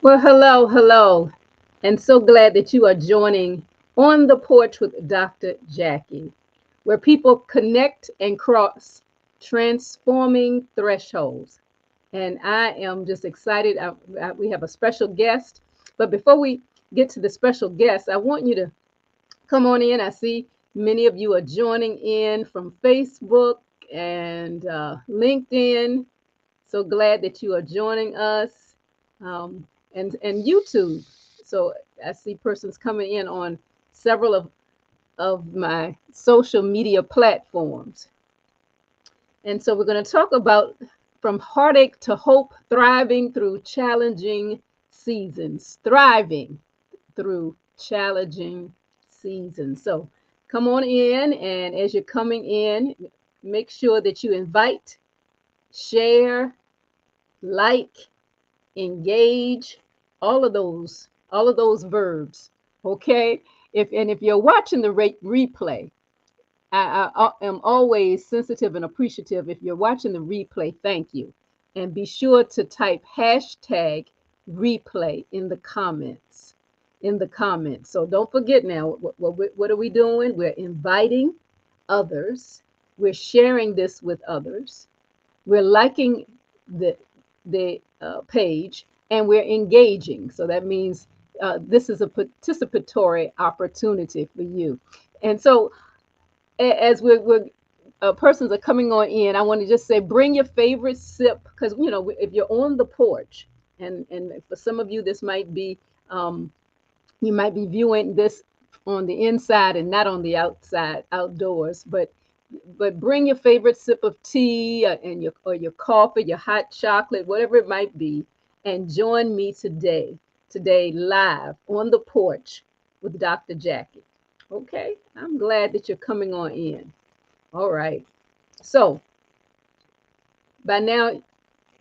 Well, hello, hello, and so glad that you are joining On the Porch with Dr. Jackie, where people connect and cross, transforming thresholds. And I am just excited. We have a special guest, but before we get to the special guest, I want you to come on in. I see many of you are joining in from Facebook and LinkedIn. So glad that you are joining us, um, and YouTube. So I see persons coming in on several of my social media platforms. And so we're going to talk about from heartache to hope, thriving through challenging seasons, thriving through challenging seasons. So come on in, and as you're coming in, make sure that you invite, share, like, engage, all of those verbs. Okay. If you're watching the replay, I am always sensitive and appreciative. If you're watching the replay, thank you, and be sure to type hashtag replay in the comments. So don't forget now, what are we doing? We're inviting others, we're sharing this with others, we're liking the page, and we're engaging. So that means this is a participatory opportunity for you. And so as persons are coming on in, I want to just say, bring your favorite sip, because if you're on the porch, and for some of you this might be, you might be viewing this on the inside and not on the outside outdoors, but bring your favorite sip of tea, or your coffee, your hot chocolate, whatever it might be, and join me today live on the porch with Dr. Jackie. Okay, I'm glad that you're coming on in. All right. So by now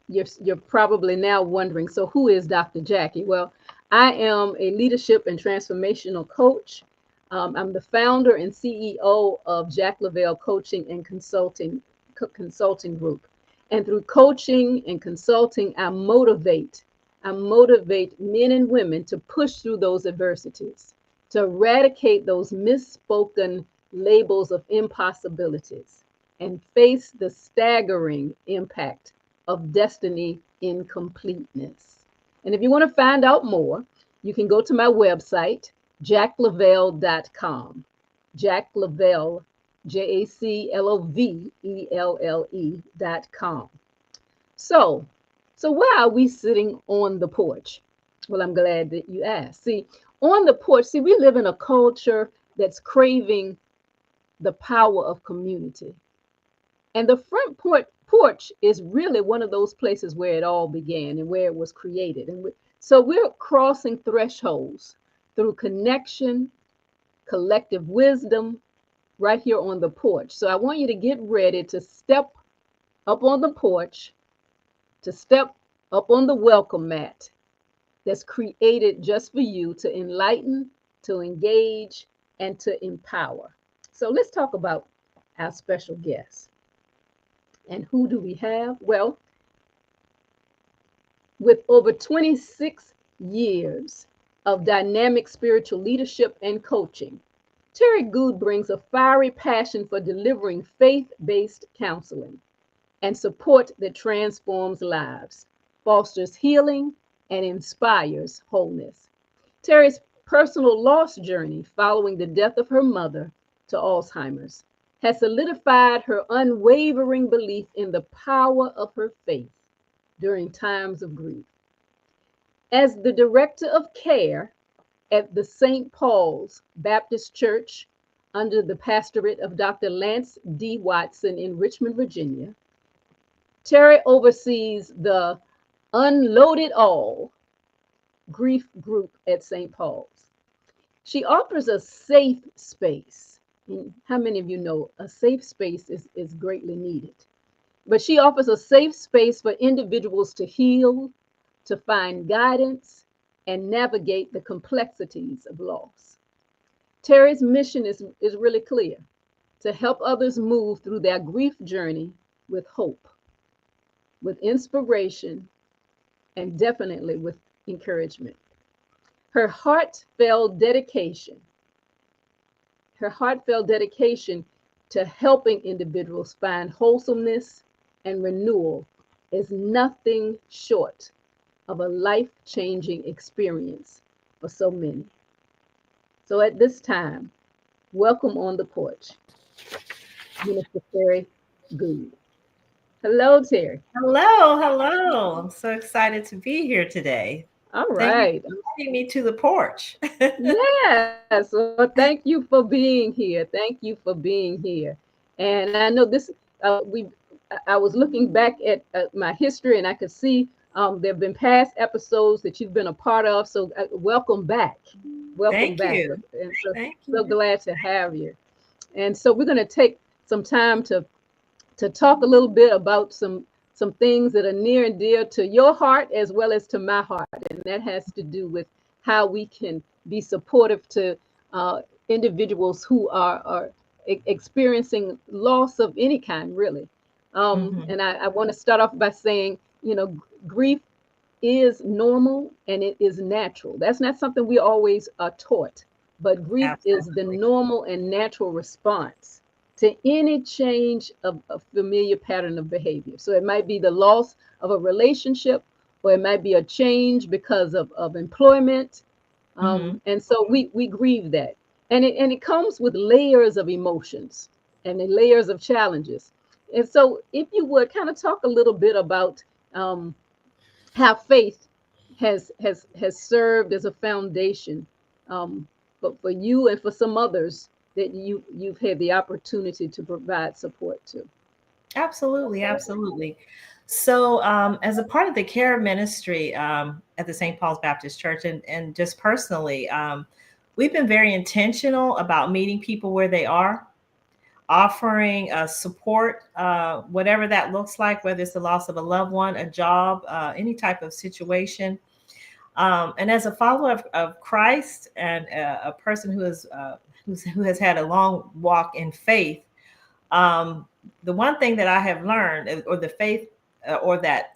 you're probably now wondering, so who is Dr. Jackie? Well, I am a leadership and transformational coach. I'm the founder and CEO of Jack Lavelle Coaching and Consulting Group. And through coaching and consulting, I motivate men and women to push through those adversities, to eradicate those misspoken labels of impossibilities, and face the staggering impact of destiny incompleteness. And if you want to find out more, you can go to my website, jacklavelle.com. Jack Lavelle, JACLOVELLE.com. So, so why are we sitting on the porch? Well, I'm glad that you asked. See, on the porch, we live in a culture that's craving the power of community. And the front porch is really one of those places where it all began and where it was created. So we're crossing thresholds through connection, collective wisdom, right here on the porch. So I want you to get ready to step up on the porch, to step up on the welcome mat that's created just for you to enlighten, to engage, and to empower. So let's talk about our special guest. And who do we have? Well, with over 26 years of dynamic spiritual leadership and coaching, Terri Goode brings a fiery passion for delivering faith-based counseling and support that transforms lives, fosters healing, and inspires wholeness. Terri's personal loss journey following the death of her mother to Alzheimer's has solidified her unwavering belief in the power of her faith during times of grief. As the director of care at the St. Paul's Baptist Church under the pastorate of Dr. Lance D. Watson in Richmond, Virginia, Terri oversees the Unloaded All grief group at St. Paul's. She offers a safe space. How many of you know a safe space is greatly needed? But she offers a safe space for individuals to heal, to find guidance, and navigate the complexities of loss. Terri's mission is really clear: to help others move through their grief journey with hope, with inspiration, and definitely with encouragement. Her heartfelt dedication, her heartfelt dedication to helping individuals find wholesomeness and renewal is nothing short of a life-changing experience for so many. So at this time, welcome on the porch, Minister Terri Goode. Hello, Terri. Hello, hello. I'm so excited to be here today. All Thank you right. for inviting me to the porch. Yes. Well, thank you for being here. Thank you for being here. And I know this. I was looking back at my history, and I could see there have been past episodes that you've been a part of. So welcome back. Welcome Thank back. you. And so Thank so you. glad to have you. And so we're going to take some time to talk a little bit about some things that are near and dear to your heart as well as to my heart, and that has to do with how we can be supportive to individuals who are experiencing loss of any kind, really. Mhm. And I want to start off by saying, grief is normal and it is natural. That's not something we always are taught, but grief is the Absolutely. normal and natural response to any change of a familiar pattern of behavior. So it might be the loss of a relationship, or it might be a change because of employment. Mhm. And so we grieve that. And it comes with layers of emotions and the layers of challenges. And so if you would kind of talk a little bit about how faith has served as a foundation, but for you and for some others that you've had the opportunity to provide support to. Absolutely, absolutely. So, as a part of the care ministry at the St. Paul's Baptist Church, and just personally, we've been very intentional about meeting people where they are, offering support, whatever that looks like, whether it's the loss of a loved one, a job, any type of situation. And as a follower of Christ and a person who has had a long walk in faith, um, the one thing that I have learned, or the faith, or that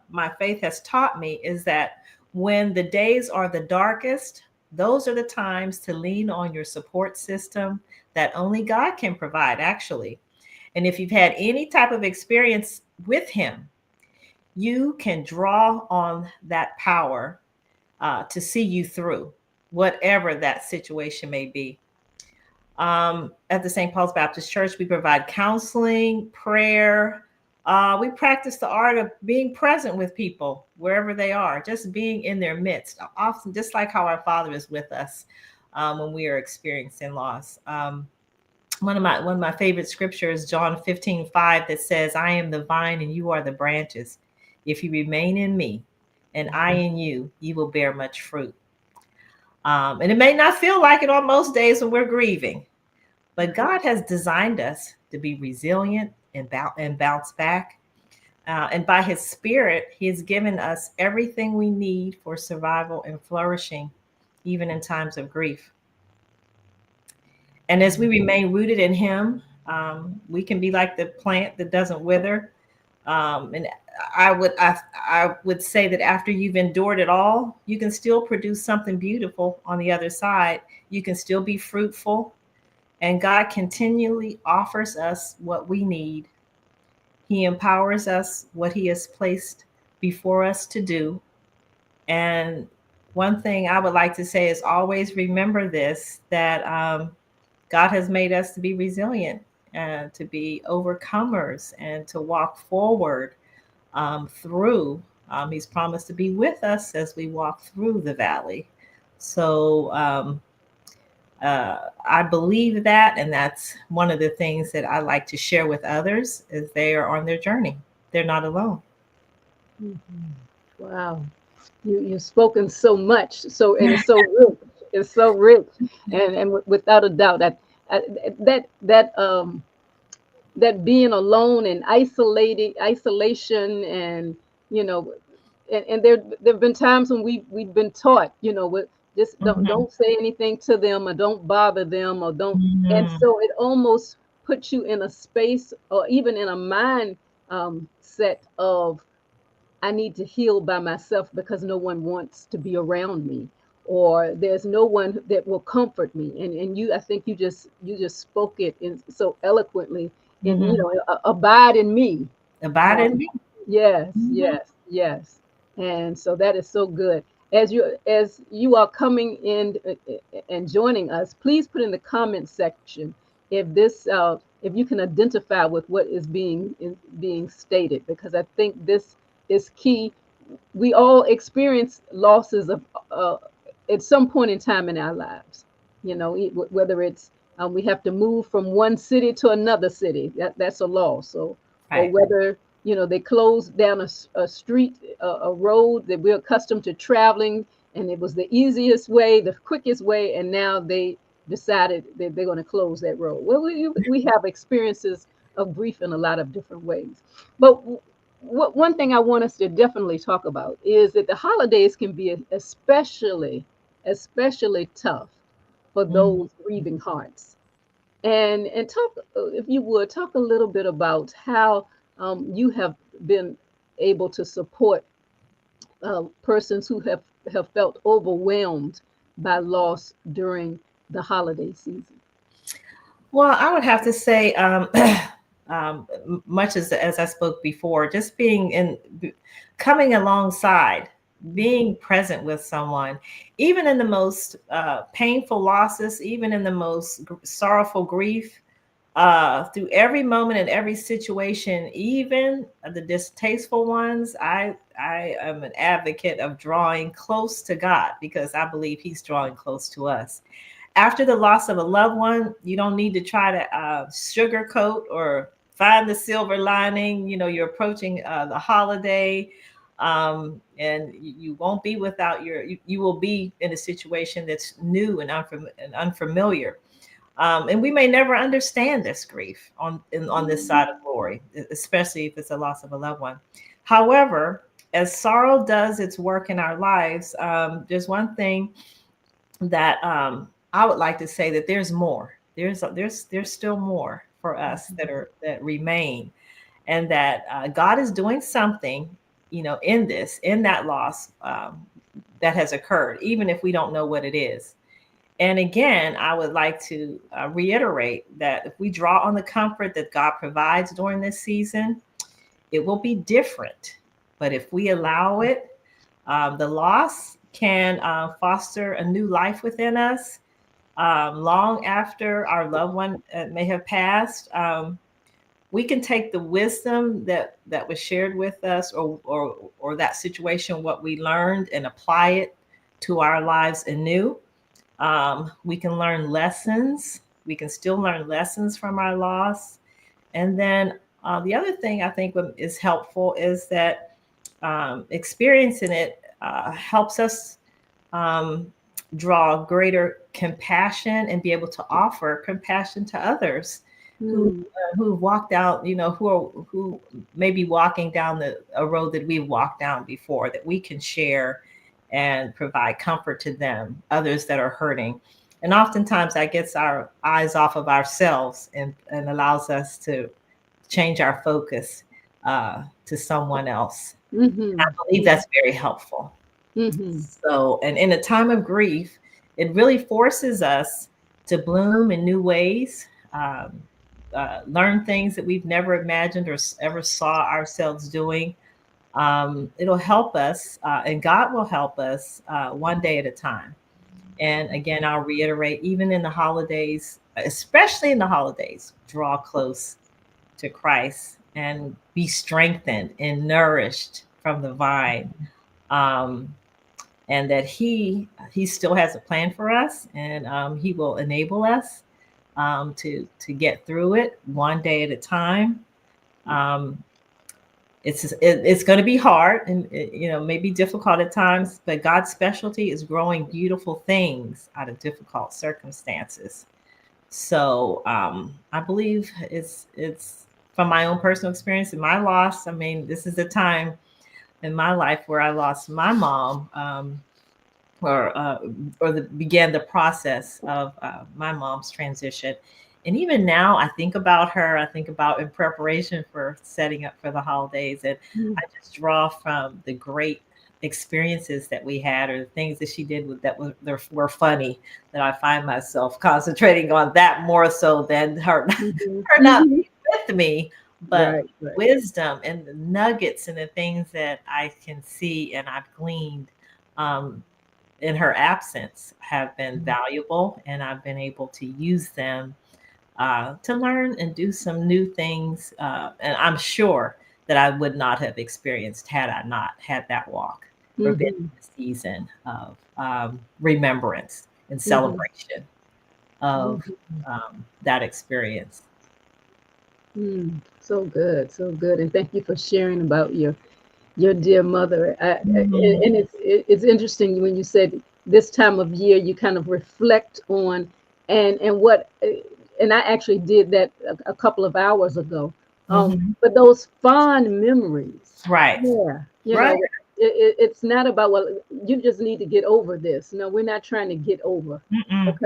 my faith has taught me, is that when the days are the darkest, those are the times to lean on your support system that only God can provide, actually. And if you've had any type of experience with Him, you can draw on that power to see you through whatever that situation may be. At the St. Paul's Baptist Church, we provide counseling, prayer. We practice the art of being present with people wherever they are, just being in their midst, often just like how our Father is with us when we are experiencing loss. One of my favorite scriptures, John 15:5, that says, "I am the vine and you are the branches. If you remain in me and I in you, you will bear much fruit." And it may not feel like it on most days when we're grieving, but God has designed us to be resilient and bounce back. And by His Spirit, He has given us everything we need for survival and flourishing, even in times of grief. And as we remain rooted in Him, we can be like the plant that doesn't wither. And I would say that after you've endured it all, you can still produce something beautiful on the other side. You can still be fruitful, and God continually offers us what we need. He empowers us what He has placed before us to do. And one thing I would like to say is always remember this, that God has made us to be resilient and to be overcomers and to walk forward through. He's promised to be with us as we walk through the valley. So I believe that, and that's one of the things that I like to share with others as they are on their journey. They're not alone. Mhm. Wow, you've spoken so much, so and it's so rich. It's so rich, and without a doubt I that being alone and isolation, and you know and there've been times when we've been taught, with just Mhm. don't say anything to them, or don't bother them, or don't. And Mhm. so it almost puts you in a space, or even in a mind set of I need to heal by myself because no one wants to be around me, or there's no one that will comfort me. And you, I think you just spoke it in so eloquently. In Mhm. abide in me. Abide Uh, in me. yes, Mhm. yes, yes. And so that is so good. As you are coming in and joining us, please put in the comment section if you can identify with what is being stated, because I think this is key. We all experience losses of uh, at some point in time in our lives. Whether it's we have to move from one city to another city, that's a loss. Or Right. whether they closed down a street, a road that we're accustomed to traveling, and it was the easiest way, the quickest way, and now they decided that they're going to close that road. Well, we have experiences of grief in a lot of different ways. But one thing I want us to definitely talk about is that the holidays can be especially tough for Mhm. those grieving hearts. And talk, if you would, talk a little bit about how you have been able to support persons who have felt overwhelmed by loss during the holiday season. Well, I would have to say, much as I spoke before, just coming alongside, being present with someone, even in the most painful losses, even in the most sorrowful grief, through every moment and every situation, even the distasteful ones. I am an advocate of drawing close to God because I believe He's drawing close to us. After the loss of a loved one, you don't need to try to sugarcoat or find the silver lining. You're approaching the holiday, and you won't be without you will be in a situation that's new and unfamiliar. And we may never understand this grief on this side of glory, especially if it's a loss of a loved one. However, as sorrow does its work in our lives, there's one thing that I would like to say, that there's more. There's still more for us that remain, and that God is doing something, in that loss that has occurred, even if we don't know what it is. And again, I would like to reiterate that if we draw on the comfort that God provides during this season, it will be different. But if we allow it, the loss can foster a new life within us long after our loved one may have passed. We can take the wisdom that was shared with us, or that situation, what we learned, and apply it to our lives anew. We can learn lessons. We can still learn lessons from our loss. And then the other thing I think is helpful is that experiencing it helps us um, draw greater compassion and be able to offer compassion to others Hmm. who've walked out, who may be walking down a road that we've walked down before, that we can share and provide comfort to them, others that are hurting. And oftentimes that gets our eyes off of ourselves and allows us to change our focus to someone else. I Mm-hmm. believe that's very helpful. Mm-hmm. So, and in a time of grief, it really forces us to bloom in new ways, learn things that we've never imagined or ever saw ourselves doing. It'll help us, and God will help us one day at a time. And again, I'll reiterate, even in the holidays, especially in the holidays, draw close to Christ and be strengthened and nourished from the vine. Um, and that he still has a plan for us, and he will enable us to get through it one day at a time. Um, it's going to be hard, and maybe difficult at times, but God's specialty is growing beautiful things out of difficult circumstances. So I believe it's from my own personal experience and my loss. I mean, this is the time in my life where I lost my mom, or began the process of my mom's transition. And even now, I think about her. I think about in preparation for setting up for the holidays, and I just draw from the great experiences that we had, or the things that she did that were funny. That I find myself concentrating on that more so than her her not being with me, but Right, right. wisdom and the nuggets and the things that I can see and I've gleaned. In her absence have been valuable, and I've been able to use them to learn and do some new things. And I'm sure that I would not have experienced had I not had that walk or been in a season of remembrance and celebration of that experience. So good, so good. And thank you for sharing about your dear mother. Mhm. And it's interesting when you said this time of year you kind of reflect on and what and I actually did that a couple of hours ago. Mhm. But those fond memories, Right. yeah, Right. it's not about, well, you just need to get over this. No, we're not trying to get over, Mm-mm.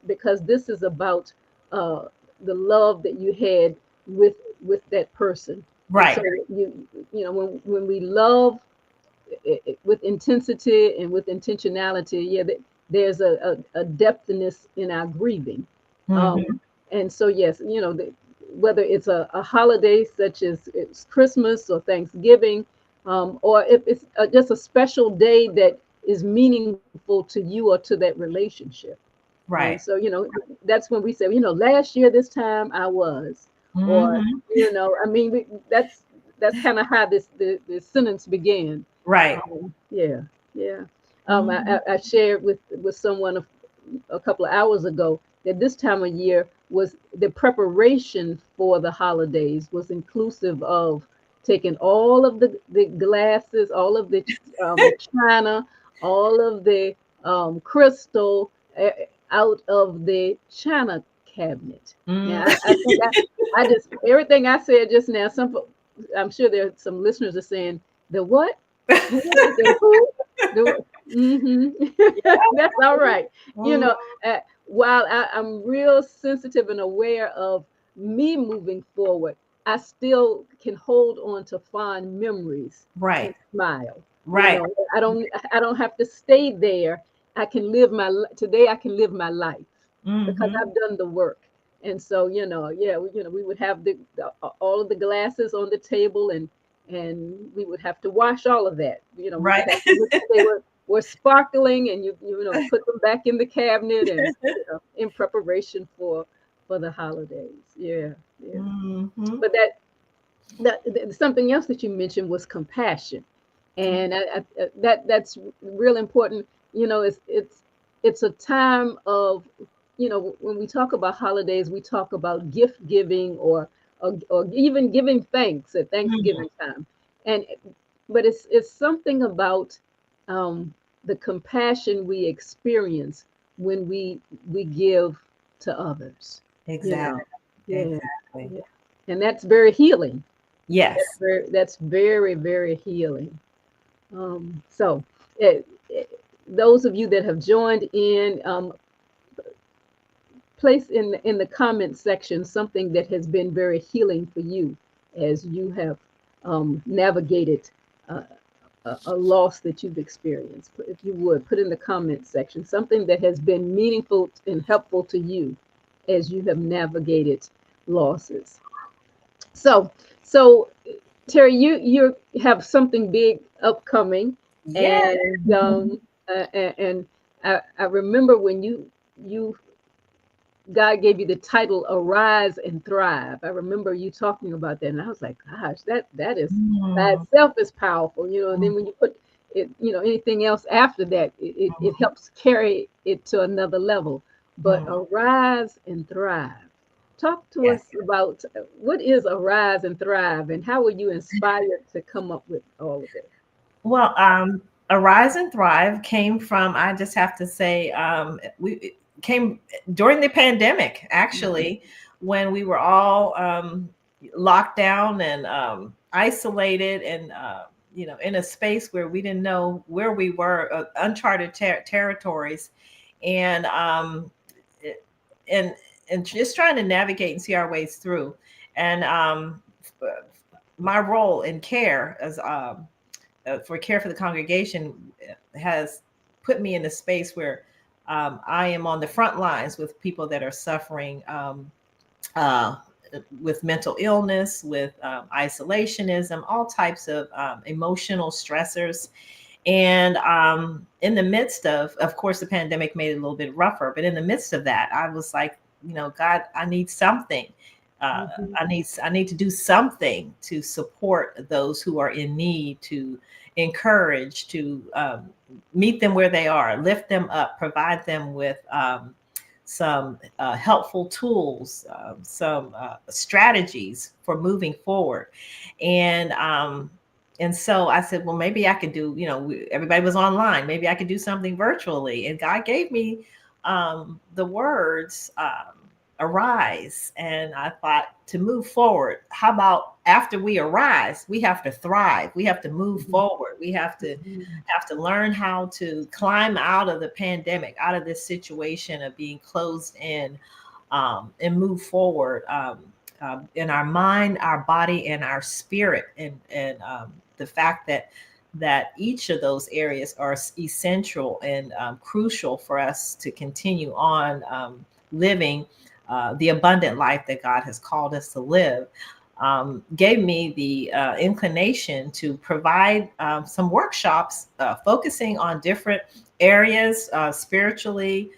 because this is about uh, the love that you had with that person. And Right. so you know, when we love with intensity and with intentionality, yeah, there's a depthness in our grieving. Mhm. And so, yes, you know, whether it's a holiday such as it's Christmas or Thanksgiving, or if it's just a special day that is meaningful to you or to that relationship. And so, Right. you know, that's when we say, you know, last year this time I was, or, Mhm. you know, I mean, that's kind of how the sentence began. Right. Yeah, yeah. Mhm. I shared with someone a couple of hours ago that this time of year was the preparation for the holidays was inclusive of taking all of the glasses, all of the china, all of the crystal uh, out of the china cabinet. Mm. Now, I think I just everything I said just now. I'm sure there are some listeners are saying the what? The who? The That's all right. You Mm. know, while I'm real sensitive and aware of me moving forward, I still can hold on to fond memories and Right. smile. You Right. know, I don't have to stay there. I can live today. I can live my life because Mhm. I've done the work. And so, you know, yeah, we would have all of the glasses on the table, and we would have to wash all of that. You know, we would Right. have to look if they were sparkling, and you know, put them back in the cabinet, and you know, in preparation for the holidays. Yeah, yeah. Mhm. But something else that you mentioned was compassion, and that's real important. You know, it's a time of, you know, when we talk about holidays, we talk about gift giving, or even giving thanks at Mhm. Thanksgiving time, and but it's something about um, the compassion we experience when we give to others. You know, Exactly. yeah, Exactly. yeah, and that's very healing. Yes. That's very, very healing. So, eh, eh, those of you that have joined in, place in the comment section something that has been very healing for you as you have navigated uh, a loss that you've experienced. If you would put in the comment section something that has been meaningful and helpful to you as you have navigated losses. So, so Terry, you have something big upcoming, Yeah. and and I remember when you God gave you the title "Arise and Thrive." I remember you talking about that, and I was like, "Gosh, that is by Mm. itself is powerful." You know, and Mm. then when you put it, you know, anything else after that, it helps carry it to another level. But Mhm. arise and thrive. Talk to Yes. us about what is arise and thrive, and how were you inspired to come up with all of it? Well, Arise and Thrive came from, I just have to say, we it came during the pandemic, Mhm. actually, when we were all locked down and isolated and, in a space where we didn't know where we were, uncharted territories. And, it, and and just trying to navigate and see our ways through. And my role in care as for care for the congregation has put me in a space where I am on the front lines with people that are suffering uh, with mental illness, with isolationism, all types of emotional stressors. And in the midst of course, the pandemic made it a little bit rougher, but in the midst of that, I was like, God, I need something. I need to do something to support those who are in need, to encourage, to meet them where they are, lift them up, provide them with some helpful tools, some strategies for moving forward. And so I said, well, maybe I could do, everybody was online. Maybe I could do something virtually. And God gave me the words, arise. And I thought, to move forward, how about after we arise, we have to thrive. We have to move forward. We have to learn how to climb out of the pandemic, out of this situation of being closed in, and move forward in our mind, our body, and our spirit. And the fact that each of those areas are essential and crucial for us to continue on living the abundant life that God has called us to live, gave me the inclination to provide some workshops focusing on different areas, spiritually,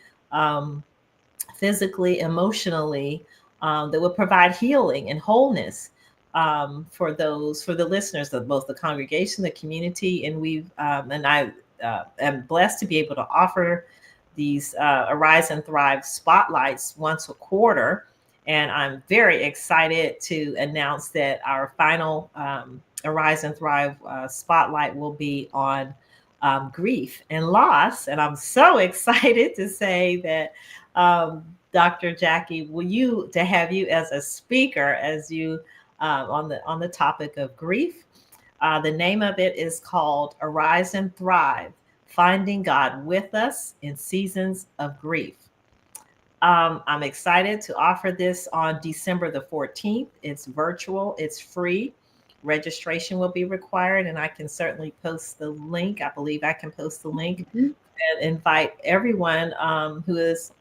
physically, emotionally, that would provide healing and wholeness for the listeners of both the congregation, the community. And I am blessed to be able to offer these Arise and Thrive spotlights once a quarter. And I'm very excited to announce that our final Arise and Thrive spotlight will be on grief and loss. And I'm so excited to say that Dr. Jackie, to have you as a speaker, as you on the topic of grief. The name of it is called Arise and Thrive: Finding God with Us in Seasons of Grief. I'm excited to offer this on December the 14th. It's virtual, it's free. Registration will be required, and I can certainly post the link. I believe I can post the link and invite everyone who is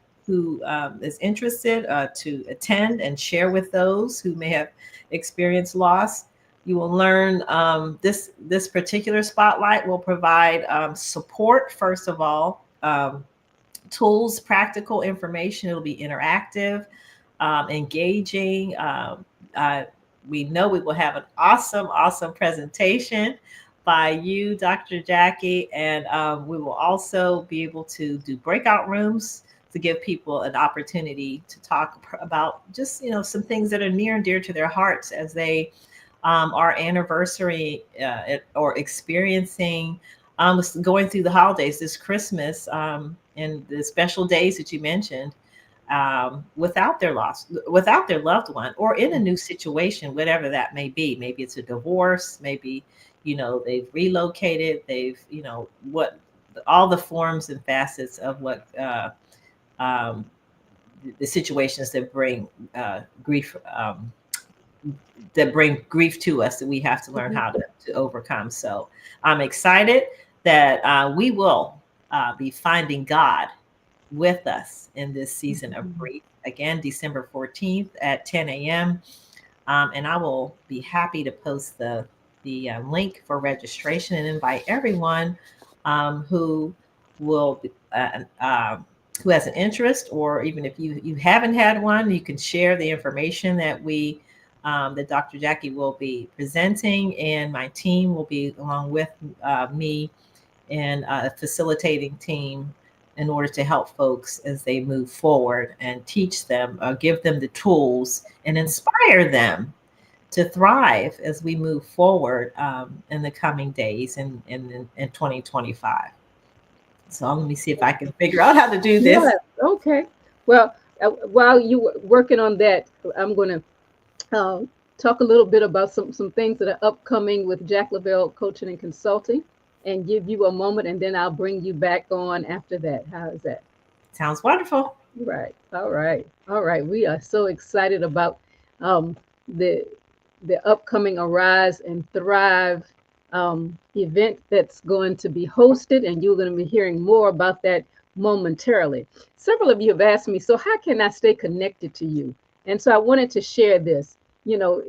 interested to attend and share with those who may have experienced loss. You will learn this particular spotlight will provide support, first of all, tools, practical information. It'll be interactive, engaging. We know we will have an awesome presentation by you, Dr. Jackie, and we will also be able to do breakout rooms to give people an opportunity to talk about just some things that are near and dear to their hearts as they are anniversary or experiencing going through the holidays, this Christmas, and the special days that you mentioned, without their loved one, or in a new situation, whatever that may be. Maybe it's a divorce, maybe they've relocated, they've what all the forms and facets of what the situations that bring grief to us, that we have to learn how to overcome. So I'm excited that we will be finding God with us in this season of grief. Again, December 14th at 10 a.m. And I will be happy to post the link for registration and invite everyone who will who has an interest, or even if you haven't had one, you can share the information that that Dr. Jackie will be presenting, and my team will be along with me and a facilitating team in order to help folks as they move forward and teach them, give them the tools and inspire them to thrive as we move forward in the coming days in 2025. So let me see if I can figure out how to do this. Yes, okay. Well, while you were working on that, I'm going to talk a little bit about some things that are upcoming with Jack Lavelle Coaching and Consulting, and give you a moment, and then I'll bring you back on after that. How is that? Sounds wonderful. Right. All right. All right. We are so excited about um, the upcoming Arise and Thrive event that's going to be hosted, and you're going to be hearing more about that momentarily. Several of you have asked me, so how can I stay connected to you? And so I wanted to share this. You know,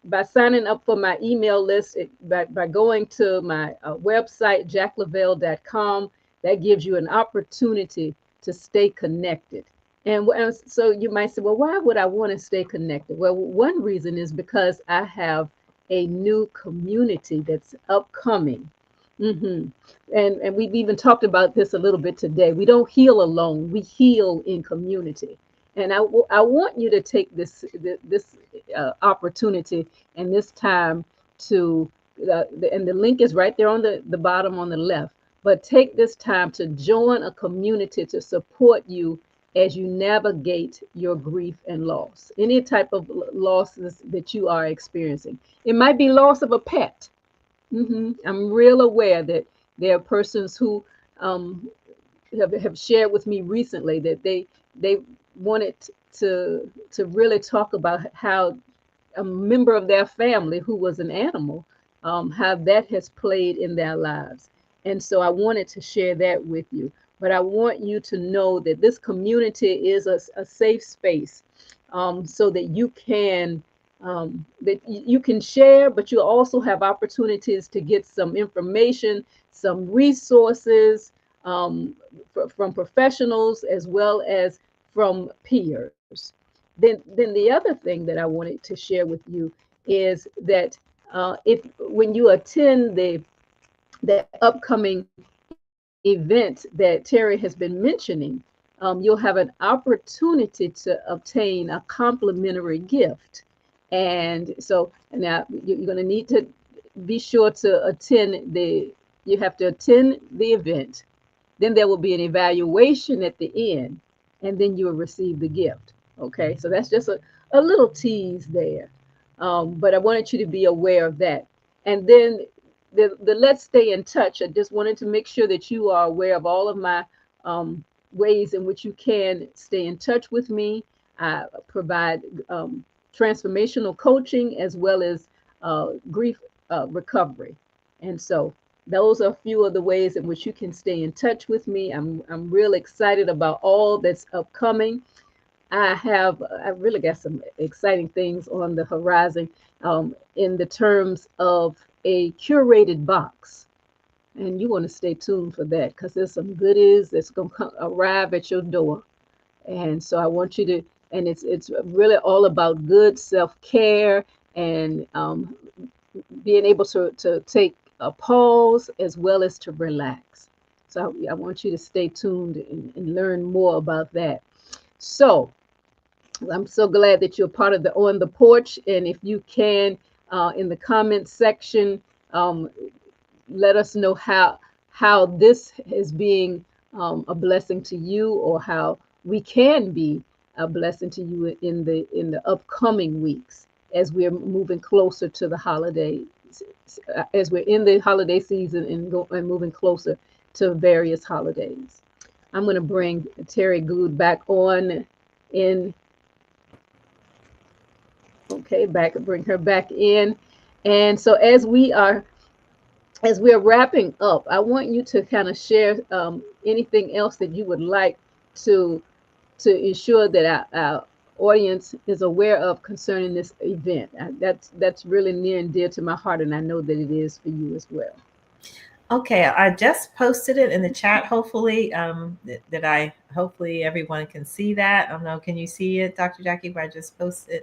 by signing up for my email list, by going to my website, jacklavelle.com, that gives you an opportunity to stay connected. And so you might say, well, why would I want to stay connected? Well, one reason is because I have a new community that's upcoming. hmm and we've even talked about this a little bit today. We don't heal alone. We heal in community. And I want you to take this opportunity and this time to, and the link is right there on the bottom on the left. But take this time to join a community to support you as you navigate your grief and loss, any type of losses that you are experiencing. It might be loss of a pet. I'm real aware that there are persons who um, have shared with me recently that they wanted to really talk about how a member of their family who was an animal, how that has played in their lives. And so I wanted to share that with you. But I want you to know that this community is a safe space, so that you can share, but you also have opportunities to get some information, some resources, from professionals as well as from peers. Then the other thing that I wanted to share with you is that if when you attend the upcoming event that Terri has been mentioning, you'll have an opportunity to obtain a complimentary gift. And so now you're going to need to be sure to attend you have to attend the event. Then there will be an evaluation at the end, and then you will receive the gift. Okay, so that's just a little tease there. But I wanted you to be aware of that. And then the let's stay in touch. I just wanted to make sure that you are aware of all of my ways in which you can stay in touch with me. I provide transformational coaching as well as grief recovery. And so those are a few of the ways in which you can stay in touch with me. I'm real excited about all that's upcoming. I really got some exciting things on the horizon, in the terms of a curated box. And you want to stay tuned for that because there's some goodies that's going to arrive at your door. And so I want you to, and it's really all about good self-care and being able to take a pause as well as to relax. So I want you to stay tuned and learn more about that. So I'm so glad that you're part of the On the Porch. And if you can, in the comments section, um, let us know how this is being a blessing to you, or how we can be a blessing to you in the upcoming weeks as we're moving closer to the holidays, as we're in the holiday season and moving closer to various holidays. I'm going to bring Terri Goode back on in. Okay, bring her back in. And so as we're wrapping up, I want you to kind of share anything else that you would like to ensure that our audience is aware of concerning this event. That's really near and dear to my heart, and I know that it is for you as well. Okay, I just posted it in the chat. Hopefully, that I hopefully everyone can see that. I don't know. Can you see it, Dr. Jackie? If I just posted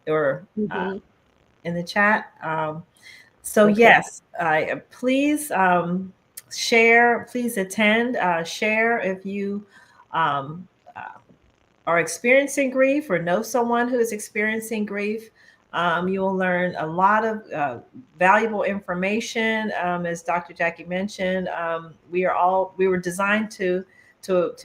or Mm-hmm. in the chat. So Okay. yes, please share. Please attend. Share if you um, uh, are experiencing grief or know someone who is experiencing grief. You will learn a lot of valuable information. As Dr. Jackie mentioned, we were designed to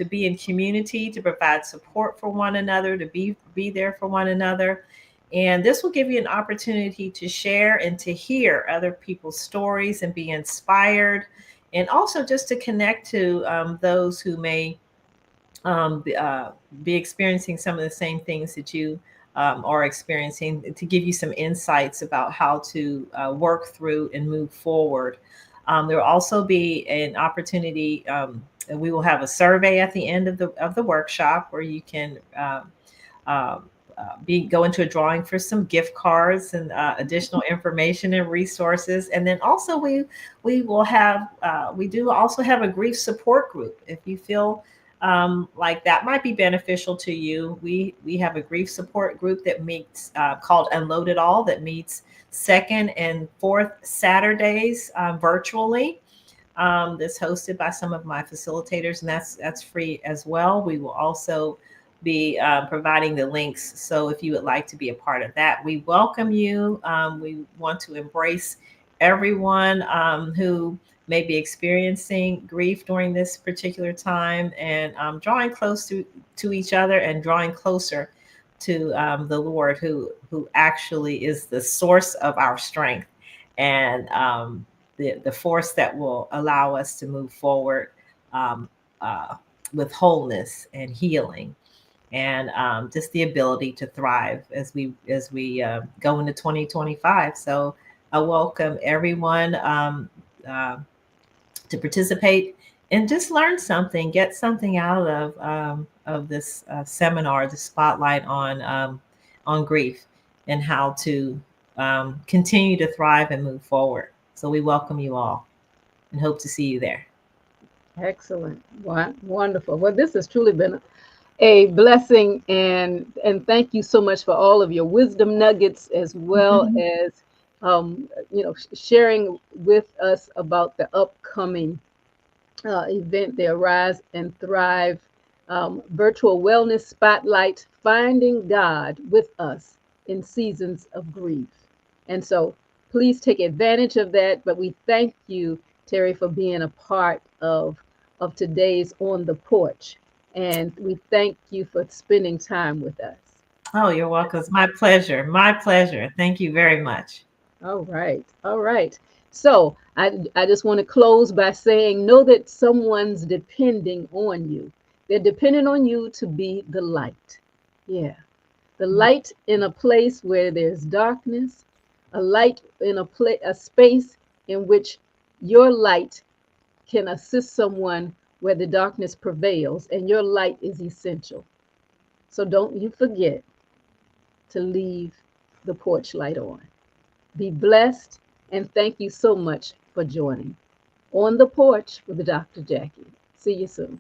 be in community, to provide support for one another, to be there for one another. And this will give you an opportunity to share and to hear other people's stories and be inspired, and also just to connect to those who may be experiencing some of the same things that you are experiencing, to give you some insights about how to work through and move forward. There will also be an opportunity. We will have a survey at the end of the workshop where you can uh, go into a drawing for some gift cards and additional information and resources. And then also we will have we do also have a grief support group. If you feel like that might be beneficial to you, we have a grief support group that meets called Unload It All, that meets second and fourth Saturdays virtually. That's hosted by some of my facilitators, and that's free as well. We will also be providing the links. So if you would like to be a part of that, we welcome you. We want to embrace everyone who may be experiencing grief during this particular time, and drawing close to each other and drawing closer to the Lord, who actually is the source of our strength, and the force that will allow us to move forward um, uh, with wholeness and healing, and just the ability to thrive as we go into 2025. So I welcome everyone uh, to participate and just learn something, get something out of this seminar, the spotlight on grief and how to continue to thrive and move forward. So we welcome you all and hope to see you there. Excellent. Wonderful. Well, this has truly been a blessing, and thank you so much for all of your wisdom nuggets, as well as sharing with us about the upcoming event, the Arise and Thrive virtual wellness spotlight, finding God with us in seasons of grief. And so please take advantage of that. But we thank you, Terri, for being a part of today's On the Porch. And we thank you for spending time with us. Oh, you're welcome. It's my pleasure. My pleasure. Thank you very much. All right. All right. So I just want to close by saying, know that someone's depending on you. They're depending on you to be the light. Yeah. The light in a place where there's darkness, a light in a space in which your light can assist someone where the darkness prevails, and your light is essential. So don't you forget to leave the porch light on. Be blessed, and thank you so much for joining On the Porch with Dr. Jackie. See you soon.